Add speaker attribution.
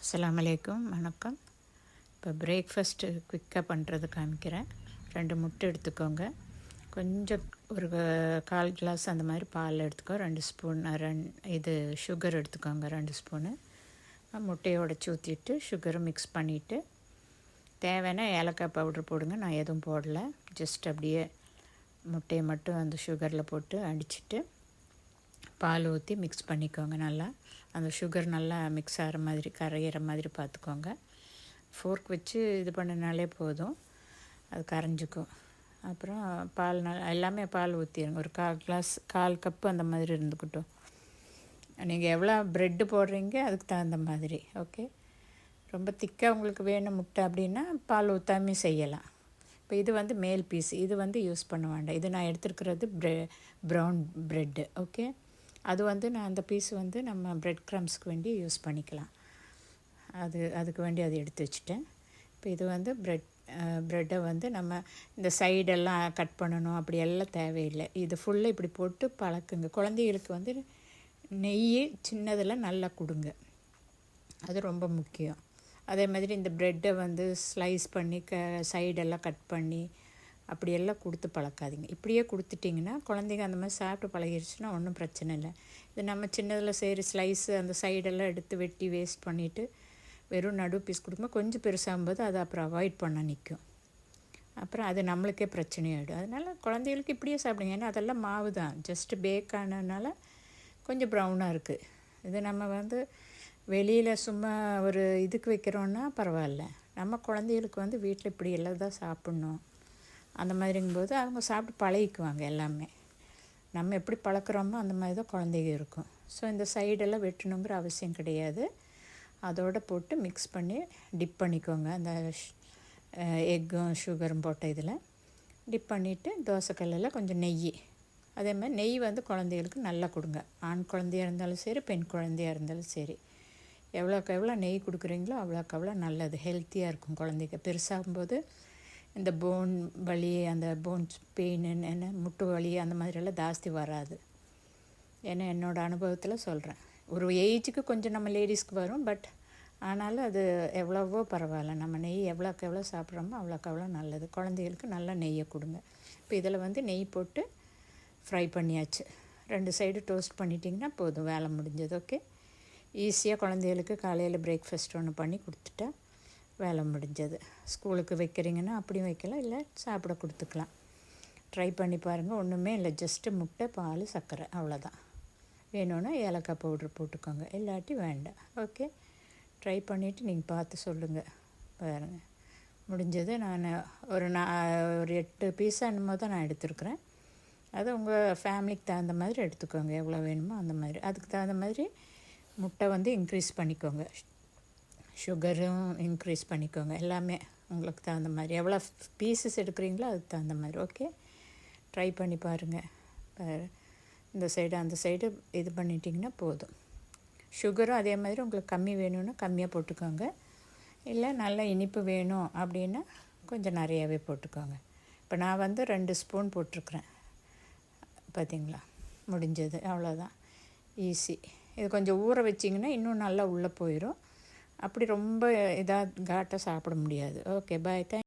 Speaker 1: அஸ்ஸலாமு அலைக்கும், வணக்கம். இப்போ பிரேக்ஃபாஸ்ட்டு குயிக்காக பண்ணுறது காமிக்கிறேன். 2 முட்டை எடுத்துக்கோங்க. கொஞ்சம் ஒரு 1/4 கிளாஸ் அந்த மாதிரி பால் எடுத்துக்கோ. 2 ஸ்பூன் இது சுகர் எடுத்துக்கோங்க, 2 ஸ்பூனு. முட்டையை உடச்சி ஊற்றிட்டு சுகரை மிக்ஸ் பண்ணிவிட்டு தேவைன்னா ஏலக்காய் பவுட்ரு போடுங்க. நான் எதுவும் போடலை, ஜஸ்ட் அப்படியே முட்டையை மட்டும் அந்த சுகரில் போட்டு அடிச்சுட்டு பால் ஊற்றி மிக்ஸ் பண்ணிக்கோங்க. நல்லா அந்த சுகர் நல்லா மிக்ஸ் ஆகிற மாதிரி, கரையிற மாதிரி பார்த்துக்கோங்க. ஃபோர்க் வச்சு இது பண்ணினாலே போதும், அது கரைஞ்சிக்கும். அப்புறம் பால் எல்லாமே பால் ஊற்றிடுங்க. ஒரு 1/4 கப்பு அந்த மாதிரி இருந்துக்கிட்டோம். நீங்கள் எவ்வளோ ப்ரெட்டு போடுறீங்க அதுக்கு தகுந்த மாதிரி. ஓகே, ரொம்ப திக்காக உங்களுக்கு வேணும் முட்டை அப்படின்னா பால் ஊற்றாமே செய்யலாம். இப்போ இது வந்து மேல் பீஸ், இது வந்து யூஸ் பண்ண வேண்டாம். இது நான் எடுத்துருக்கிறது ப்ரௌன் ப்ரெட்டு. ஓகே, அது வந்து நான் அந்த பீஸ் வந்து நம்ம ப்ரெட் க்ரம்ஸ்க்கு வேண்டி யூஸ் பண்ணிக்கலாம். அதுக்கு வேண்டி அதை எடுத்து வச்சுட்டேன். இப்போ இது வந்து ப்ரெட்டை வந்து நம்ம இந்த சைடெல்லாம் கட் பண்ணணும் அப்படியெல்லாம் தேவையில்லை. இது ஃபுல்லாக இப்படி போட்டு பழக்குங்க. குழந்தைகளுக்கு வந்து நெய் சின்னதில் நல்லா கொடுங்க, அது ரொம்ப முக்கியம். அதே மாதிரி இந்த ப்ரெட்டை வந்து ஸ்லைஸ் பண்ணி சைடெல்லாம் கட் பண்ணி அப்படியெல்லாம் கொடுத்து பழக்காதீங்க. இப்படியே கொடுத்துட்டிங்கன்னா குழந்தைங்க அந்த மாதிரி சாப்பிட்டு பழகிடுச்சுன்னா ஒன்றும் பிரச்சனை இல்லை. இது நம்ம சின்னதில் சரி ஸ்லைஸு அந்த சைடெல்லாம் எடுத்து வெட்டி வேஸ்ட் பண்ணிவிட்டு வெறும் நடு பீஸ் கொடுக்கும்போது கொஞ்சம் பெருசாகும்போது அதை அப்புறம் அவாய்ட் பண்ண நிற்கும். அப்புறம் அது நம்மளுக்கே பிரச்சனையாகிடும். அதனால் குழந்தைகளுக்கு இப்படியே சாப்பிடுங்க. ஏன்னா அதெல்லாம் மாவு தான், ஜஸ்ட்டு பேக் ஆனதுனால கொஞ்சம் ப்ரௌனாக இருக்குது. இது நம்ம வந்து வெளியில் சும்மா ஒரு இதுக்கு வைக்கிறோன்னா பரவாயில்ல. நம்ம குழந்தைகளுக்கு வந்து வீட்டில் இப்படி எல்லாம் தான் சாப்பிட்ணும் அந்த மாதிரிங்கும்போது அவங்க சாப்பிட்டு பழகிக்குவாங்க எல்லாமே. நம்ம எப்படி பழக்கிறோமோ அந்த மாதிரி தான் குழந்தைங்க இருக்கும். ஸோ இந்த சைடெல்லாம் வெட்டணுங்கிற அவசியம் கிடையாது. அதோடு போட்டு மிக்ஸ் பண்ணி டிப் பண்ணிக்கோங்க. அந்த எக்கும் சுகரும் போட்ட இதில் டிப் பண்ணிவிட்டு தோசைக்கல்லில் கொஞ்சம் நெய், அதே மாதிரி நெய் வந்து குழந்தைகளுக்கு நல்லா கொடுங்க. ஆண் குழந்தையாக இருந்தாலும் சரி, பெண் குழந்தையாக இருந்தாலும் சரி. எவ்வளோக்கு எவ்வளோ நெய் கொடுக்குறீங்களோ அவ்வளோக்கு அவ்வளோ நல்லது, ஹெல்த்தியாக இருக்கும் குழந்தைங்க. பெருசாகும்போது இந்த போன் வலி, அந்த போன்ஸ் பெயின், என்ன முட்டு வலி அந்த மாதிரியெல்லாம் ஜாஸ்தி வராது. ஏன்னா என்னோடய அனுபவத்தில் சொல்கிறேன். ஒரு ஏஜுக்கு கொஞ்சம் நம்ம லேடிஸ்க்கு வரும், பட் ஆனாலும் அது எவ்வளவோ பரவாயில்ல. நம்ம நெய் எவ்வளோக்கு எவ்வளோ சாப்பிட்றோமோ அவ்வளோக்கு அவ்வளோ நல்லது. குழந்தைகளுக்கு நல்லா நெய்யை கொடுங்க. இப்போ இதில் வந்து நெய் போட்டு ஃப்ரை பண்ணியாச்சு. 2 சைடு டோஸ்ட் பண்ணிட்டிங்கன்னா போதும், வேலை முடிஞ்சது. ஓகே, ஈஸியாக குழந்தைகளுக்கு காலையில் பிரேக்ஃபாஸ்ட் ஒன்று பண்ணி கொடுத்துட்டா வேலை முடிஞ்சது. ஸ்கூலுக்கு வைக்கிறீங்கன்னா அப்படியும் வைக்கலாம், இல்லை சாப்பிட கொடுத்துக்கலாம். ட்ரை பண்ணி பாருங்கள். ஒன்றுமே இல்லை, ஜஸ்ட்டு முட்டை, பால், சர்க்கரை, அவ்வளோதான். வேணும்னா ஏலக்காய் பவுட்ரு போட்டுக்கோங்க, இல்லாட்டி வேண்டாம். ஓகே, ட்ரை பண்ணிவிட்டு நீங்கள் பார்த்து சொல்லுங்கள். பாருங்கள், முடிஞ்சது. நான் ஒரு 8 பீஸா என்னமோ தான் நான் எடுத்துருக்குறேன். அது உங்கள் ஃபேமிலிக்கு தகுந்த மாதிரி எடுத்துக்கோங்க, எவ்வளோ வேணுமோ அந்த மாதிரி. அதுக்கு தகுந்த மாதிரி முட்டை வந்து இன்க்ரீஸ் பண்ணிக்கோங்க, சுகரும் இன்க்ரீஸ் பண்ணிக்கோங்க. எல்லாமே உங்களுக்கு தகுந்த மாதிரி எவ்வளோ பீசஸ் எடுக்கிறீங்களோ அதுக்கு தகுந்த மாதிரி. ஓகே, ட்ரை பண்ணி பாருங்கள். இந்த சைடு அந்த சைடு இது பண்ணிட்டிங்கன்னா போதும். சுகரும் அதே மாதிரி உங்களுக்கு கம்மி வேணும்னா கம்மியாக போட்டுக்கோங்க, இல்லை நல்ல இனிப்பு வேணும் அப்படின்னா கொஞ்சம் நிறையாவே போட்டுக்கோங்க. இப்போ நான் வந்து 2 ஸ்பூன் போட்டிருக்குறேன். பார்த்திங்களா, முடிஞ்சது, அவ்வளோதான். ஈஸி. இது கொஞ்சம் ஊற வச்சிங்கன்னா இன்னும் நல்லா உள்ளே போயிடும். அப்படி ரொம்ப இதாக காட்டாக சாப்பிட முடியாது. ஓகே, பாய், தேங்க்